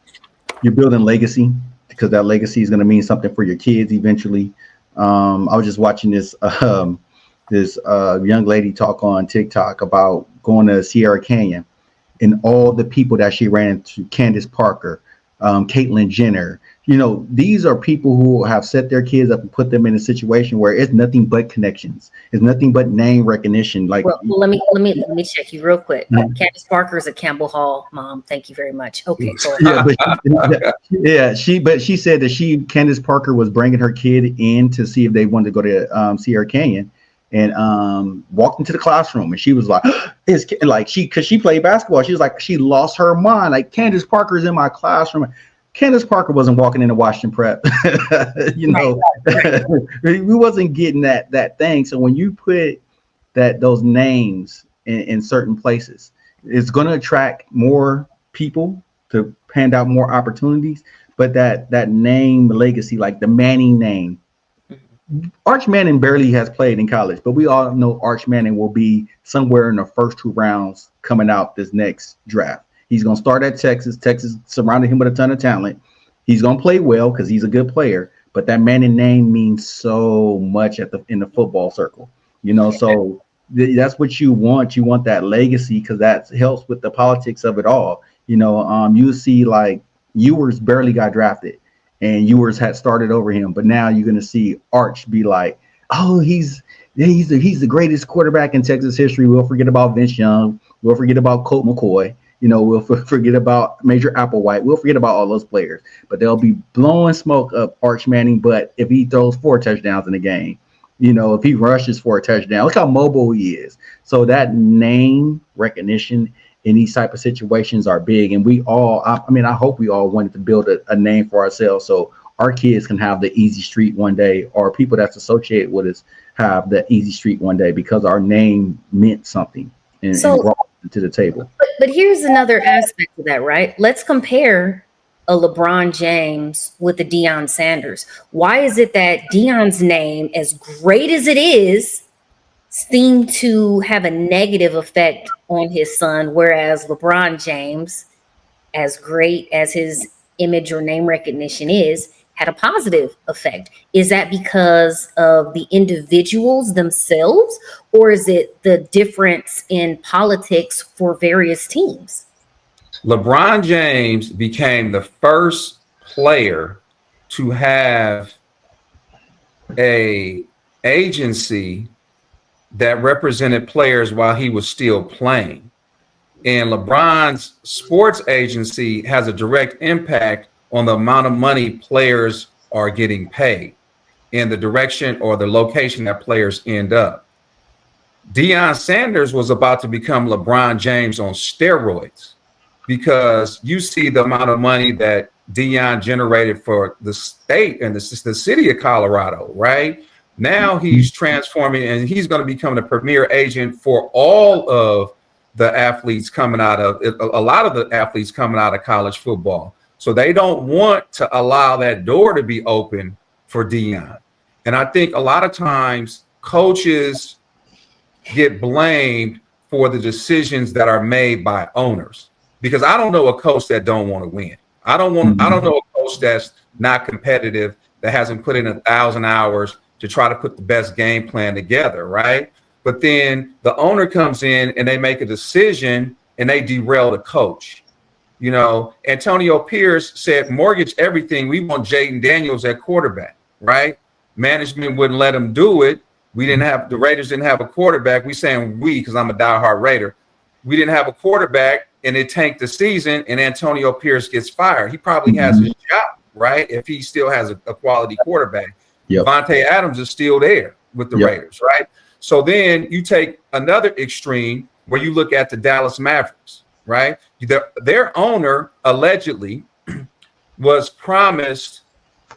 you're building legacy because that legacy is going to mean something for your kids eventually. I was just watching this young lady talk on TikTok about going to Sierra Canyon and all the people that she ran into, Candace Parker, Caitlyn Jenner. These are people who have set their kids up and put them in a situation where it's nothing but connections. It's nothing but name recognition. Like,
well, let me check you real quick. Candace Parker is a Campbell Hall mom. Thank you very much. Okay, cool.
She said that Candace Parker was bringing her kid in to see if they wanted to go to Sierra Canyon. And walked into the classroom and she was like, because she played basketball. She was like, she lost her mind. Like, Candace Parker's in my classroom. Candace Parker wasn't walking into Washington Prep. We wasn't getting that thing. So when you put those names in certain places, it's going to attract more people to hand out more opportunities. But that name legacy, like the Manning name, Arch Manning barely has played in college, but we all know Arch Manning will be somewhere in the first 2 rounds coming out this next draft. He's going to start at Texas. Texas surrounded him with a ton of talent. He's going to play well because he's a good player, but that Manning name means so much in the football circle, so that's what you want. You want that legacy because that helps with the politics of it all. You see, like, Ewers barely got drafted. and Ewers had started over him. But now you're going to see Arch be like, oh, he's the greatest quarterback in Texas history. We'll forget about Vince Young. We'll forget about Colt McCoy. We'll forget about Major Applewhite. We'll forget about all those players. But they'll be blowing smoke up Arch Manning. But if he throws 4 touchdowns in a game, if he rushes for a touchdown, look how mobile he is. So that name recognition in these type of situations are big. And we all, I hope we all wanted to build a name for ourselves so our kids can have the easy street one day, or people that's associated with us have the easy street one day, because our name meant something and brought it to the table.
But here's another aspect of that, right? Let's compare a LeBron James with a Deion Sanders. Why is it that Deion's name, as great as it is, seemed to have a negative effect on his son, whereas LeBron James, as great as his image or name recognition is, had a positive effect? Is that because of the individuals themselves, or is it the difference in politics for various teams?
LeBron James became the first player to have a agency that represented players while he was still playing. And LeBron's sports agency has a direct impact on the amount of money players are getting paid and the direction or the location that players end up. Deion Sanders was about to become LeBron James on steroids, because you see the amount of money that Deion generated for the state and the city of Colorado, right? Now he's transforming, and he's going to become the premier agent for all of the athletes coming out of a lot of the athletes coming out of college football. So they don't want to allow that door to be open for Deion. And I think a lot of times coaches get blamed for the decisions that are made by owners, because I don't know a coach that don't want to win. I don't know a coach that's not competitive, that hasn't put in 1,000 hours to try to put the best game plan together, right? But then the owner comes in and they make a decision and they derail the coach. Antonio Pierce said, mortgage everything. We want Jaden Daniels at quarterback, right? Management wouldn't let him do it. The Raiders didn't have a quarterback. We saying we, because I'm a diehard Raider. We didn't have a quarterback, and it tanked the season, and Antonio Pierce gets fired. He probably has his job, right? If he still has a quality quarterback. Yep. Devontae Adams is still there with the Raiders, right? So then you take another extreme where you look at the Dallas Mavericks, right? Their owner allegedly was promised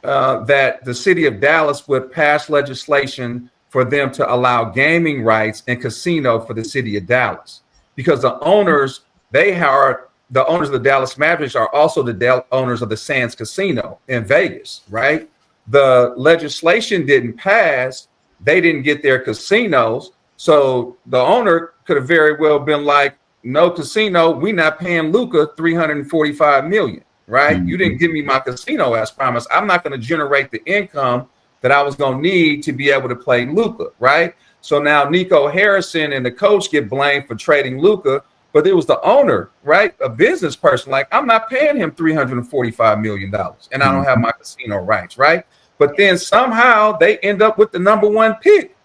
that the city of Dallas would pass legislation for them to allow gaming rights and casino for the city of Dallas, because the owners of the Dallas Mavericks are also the owners of the Sands Casino in Vegas, right? The legislation didn't pass. They didn't get their casinos. So the owner could have very well been like, no casino, we not paying Luka $345 million, right? You didn't give me my casino as promised. I'm not going to generate the income that I was going to need to be able to play Luka, right? So now Nico Harrison and the coach get blamed for trading Luka, but it was the owner, right? A business person, like, I'm not paying him $345 million and I don't have my casino rights, right? But then somehow they end up with the number 1 pick.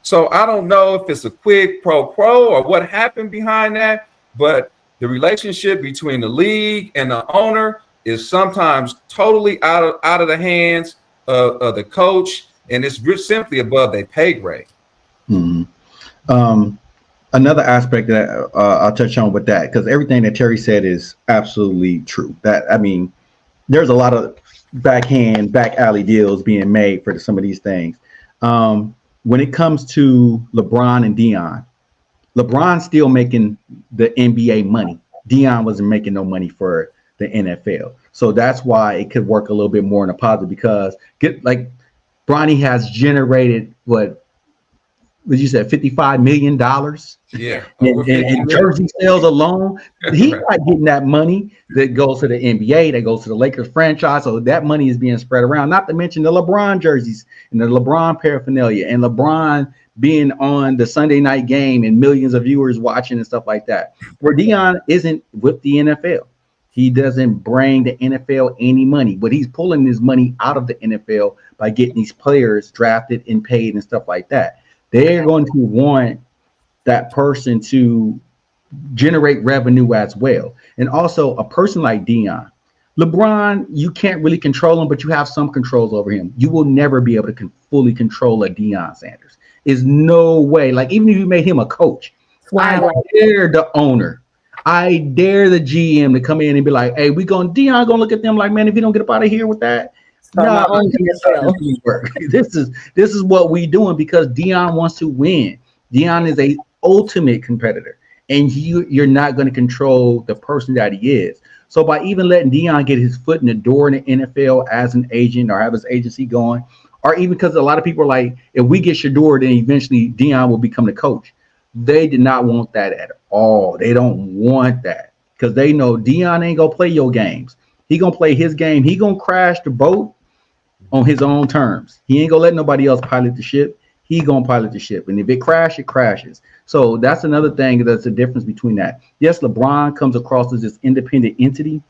So I don't know if it's a quid pro quo or what happened behind that, but the relationship between the league and the owner is sometimes totally out of the hands of the coach, and it's simply above their pay grade.
Another aspect that I'll touch on with that, because everything that Terry said is absolutely true. There's a lot of back alley deals being made for some of these things. When it comes to LeBron and Deion, LeBron's still making the NBA money. Deion wasn't making no money for the NFL. So that's why it could work a little bit more in a positive, because Bronny has generated what you said, $55 million.
Yeah.
And jersey sales alone, he's not getting that money that goes to the NBA, that goes to the Lakers franchise. So that money is being spread around, not to mention the LeBron jerseys and the LeBron paraphernalia and LeBron being on the Sunday night game and millions of viewers watching and stuff like that. Where Deion isn't with the NFL. He doesn't bring the NFL any money, but he's pulling his money out of the NFL by getting these players drafted and paid and stuff like that. They're going to want that person to generate revenue as well. And also a person like Deion. LeBron, you can't really control him, but you have some controls over him. You will never be able to fully control a Deion Sanders. Is no way. Like, even if you made him a coach, I dare the owner, I dare the GM to come in and be like, hey, Deion gonna look at them like, man, if you don't get up out of here with that, no, this is what we doing, because Deion wants to win. Deion is a ultimate competitor, and you're not going to control the person that he is. So by even letting Deion get his foot in the door in the NFL as an agent, or have his agency going, or even because a lot of people are like, if we get Shador, then eventually Deion will become the coach. They did not want that at all. They don't want that, because they know Deion ain't gonna play your games. He gonna play his game. He gonna crash the boat on his own terms. He ain't gonna let nobody else pilot the ship. He gonna pilot the ship, and if it crashes, it crashes. So that's another thing that's the difference between that. Yes, LeBron comes across as this independent entity,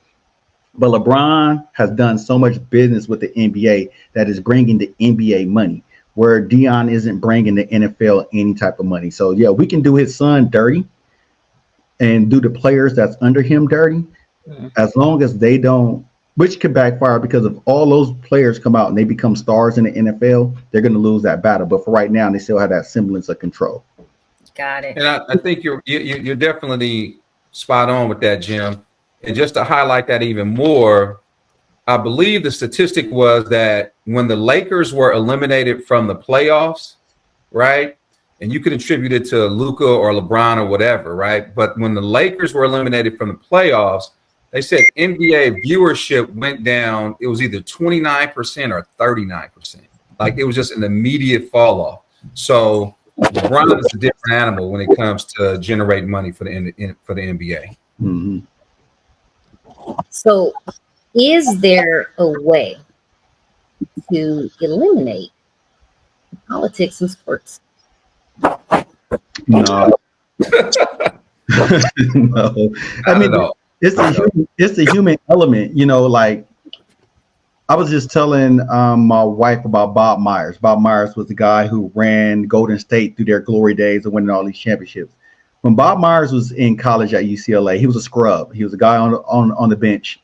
but LeBron has done so much business with the NBA that is bringing the NBA money, where Deion isn't bringing the NFL any type of money. So yeah, we can do his son dirty and do the players that's under him dirty, as long as they don't, which could backfire, because if all those players come out and they become stars in the NFL, they're going to lose that battle. But for right now, they still have that semblance of control.
Got it.
And I think you're definitely spot on with that, Jim. And just to highlight that even more, I believe the statistic was that when the Lakers were eliminated from the playoffs, right? And you could attribute it to Luka or LeBron or whatever, right? But when the Lakers were eliminated from the playoffs, they said NBA viewership went down. It was either 29% or 39%. Like, it was just an immediate fall off. So LeBron is a different animal when it comes to generating money for the NBA.
Mm-hmm.
So, is there a way to eliminate politics in sports?
No. No. I mean, it's the human element, like, I was just telling my wife about Bob Myers. Bob Myers was the guy who ran Golden State through their glory days and winning all these championships. When Bob Myers was in college at UCLA, he was a scrub. He was a guy on the bench.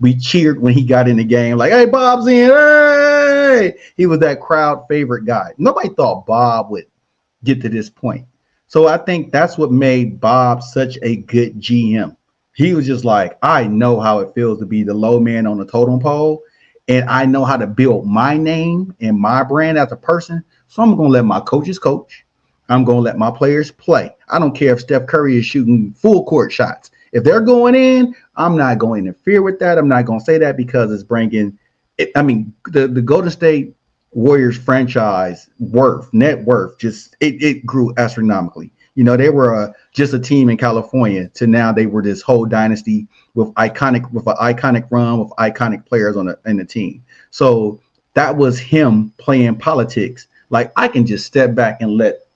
We cheered when he got in the game, like, hey, Bob's in. Hey! He was that crowd favorite guy. Nobody thought Bob would get to this point. So I think that's what made Bob such a good GM. He was just like, I know how it feels to be the low man on the totem pole, and I know how to build my name and my brand as a person. So I'm going to let my coaches coach. I'm going to let my players play. I don't care if Steph Curry is shooting full court shots. If they're going in, I'm not going to interfere with that. I'm not going to say that, because it's bringing it. I mean, the Golden State Warriors franchise net worth, just it grew astronomically. They were just a team in California to now they were this whole dynasty with an iconic run with iconic players in the team. So that was him playing politics. Like, I can just step back and let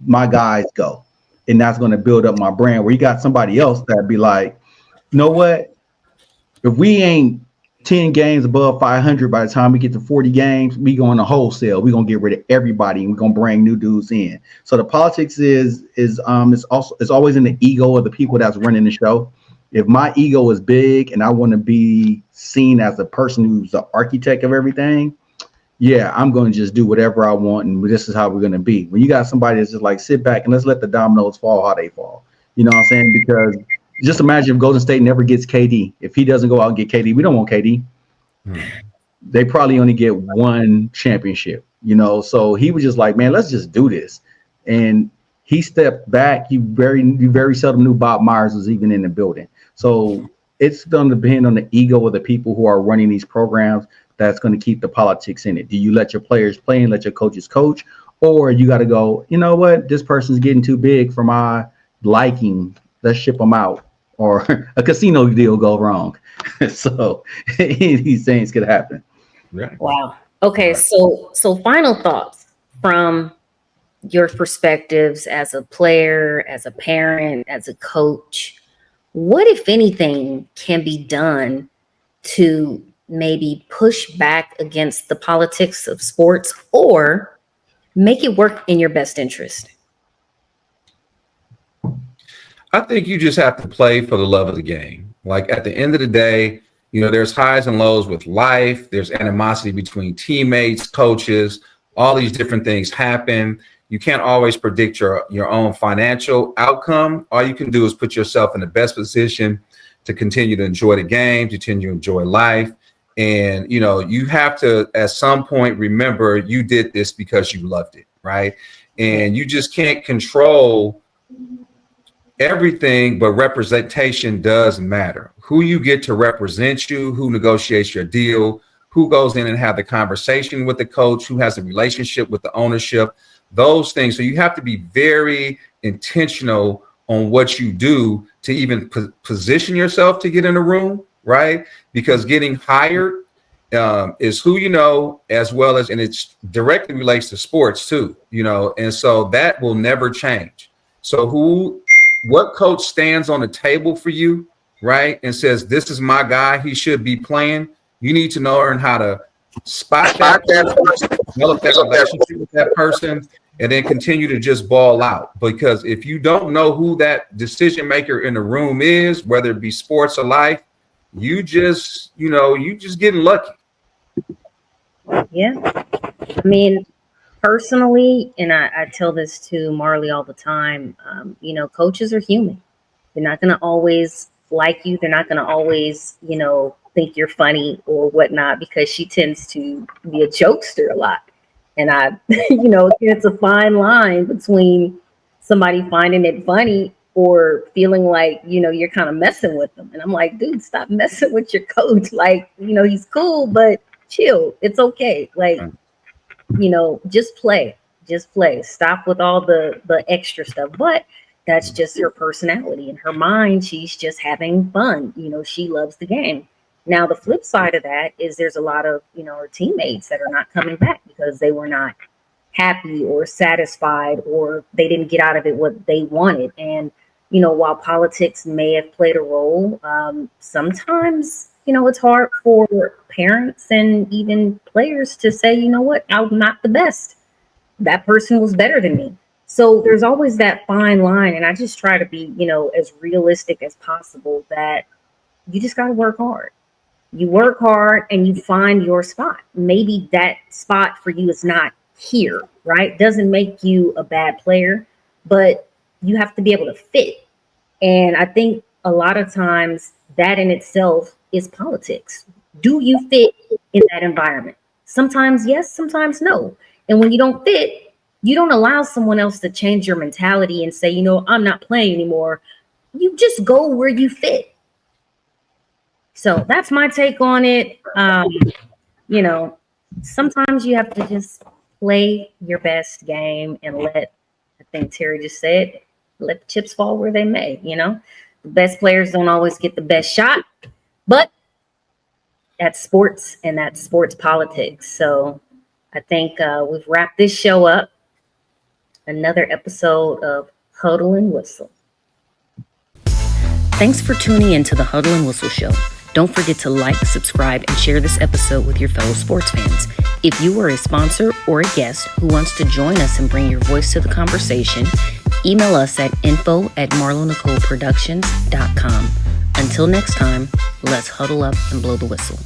my guys go, and that's going to build up my brand. Where you got somebody else that'd be like, you know what? If we ain't 10 games above 500 by the time we get to 40 games, we going to wholesale. We're going to get rid of everybody, and we're going to bring new dudes in. So the politics is always in the ego of the people that's running the show. If my ego is big and I want to be seen as a person who's the architect of everything, yeah, I'm going to just do whatever I want, and this is how we're going to be. When you got somebody that's just like, sit back and let's let the dominoes fall how they fall. You know what I'm saying? Because just imagine if Golden State never gets KD. If he doesn't go out and get KD, we don't want KD. They probably only get one championship, So he was just like, man, let's just do this. And he stepped back. You very seldom knew Bob Myers was even in the building. So it's going to depend on the ego of the people who are running these programs that's going to keep the politics in it. Do you let your players play and let your coaches coach? Or you got to go, you know what? This person's getting too big for my liking. Let's ship them out. Or a casino deal go wrong. So these things could happen.
Right.
Wow. Okay. So final thoughts from your perspectives as a player, as a parent, as a coach. what, if anything, can be done to maybe push back against the politics of sports or make it work in your best interest?
I think you just have to play for the love of the game. Like at the end of the day, there's highs and lows with life. There's animosity between teammates, coaches, all these different things happen. You can't always predict your own financial outcome. All you can do is put yourself in the best position to continue to enjoy the game, to continue to enjoy life. And, you have to, at some point, remember you did this because you loved it, right? And you just can't control everything, but representation does matter. Who you get to represent you, who negotiates your deal, who goes in and have the conversation with the coach, who has a relationship with the ownership, those things. So you have to be very intentional on what you do to even position yourself to get in a room, right? Because getting hired is who you know, as well as, and it's directly relates to sports too, and so that will never change. So what coach stands on the table for you, right, and says, this is my guy, he should be playing, you need to learn how to spot that person, develop that relationship with that person, and then continue to just ball out. Because if you don't know who that decision maker in the room is, whether it be sports or life, you just getting lucky.
Yeah. I mean, personally, and I tell this to Marley all the time, coaches are human. They're not going to always like you. They're not going to always, think you're funny or whatnot, because she tends to be a jokester a lot. And it's a fine line between somebody finding it funny or feeling like, you're kind of messing with them. And I'm like, dude, stop messing with your coach. Like, he's cool, but chill. It's okay. Like, just play. Stop with all the extra stuff. But that's just her personality. In her mind, she's just having fun. She loves the game. Now, the flip side of that is there's a lot of, her teammates that are not coming back because they were not happy or satisfied, or they didn't get out of it what they wanted. And, while politics may have played a role, sometimes, it's hard for parents and even players to say, you know what, I'm not the best. That person was better than me. So there's always that fine line. And I just try to be, as realistic as possible, that you just got to work hard. You work hard and you find your spot. Maybe that spot for you is not here, right? Doesn't make you a bad player, but you have to be able to fit. And I think a lot of times that in itself is politics. Do you fit in that environment? Sometimes yes, sometimes no. And when you don't fit, you don't allow someone else to change your mentality and say, I'm not playing anymore. You just go where you fit. So that's my take on it. Sometimes you have to just play your best game and I think Terry just said, let the chips fall where they may. The best players don't always get the best shot, but that's sports and that's sports politics. So I think we've wrapped this show up. Another episode of Huddle and Whistle. Thanks for tuning in to the Huddle and Whistle Show. Don't forget to like, subscribe, and share this episode with your fellow sports fans. If you are a sponsor or a guest who wants to join us and bring your voice to the conversation, email us at info@marlonicoleproductions.com. Until next time, let's huddle up and blow the whistle.